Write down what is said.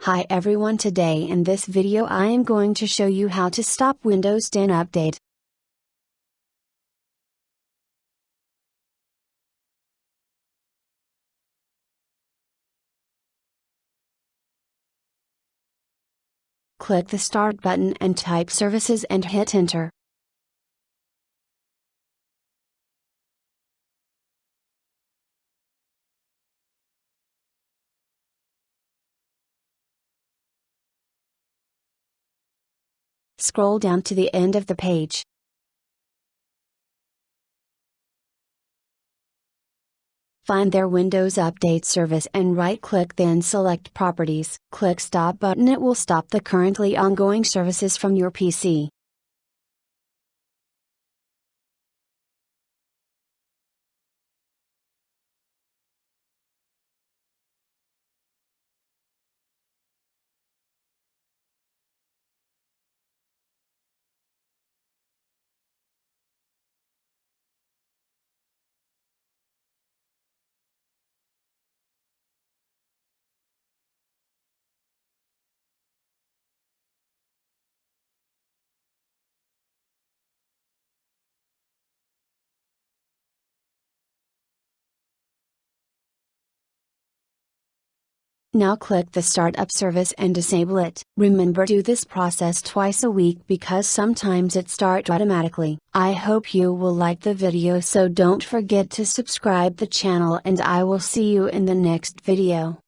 Hi everyone, today in this video I am going to show you how to stop Windows 10 update. Click the Start button and type Services and hit Enter. Scroll down to the end of the page. Find their Windows Update service and right-click, then select Properties. Click Stop button. It will stop the currently ongoing services from your PC. Now click the Startup service and disable it. Remember, do this process twice a week because sometimes it starts automatically. I hope you will like the video, so don't forget to subscribe the channel and I will see you in the next video.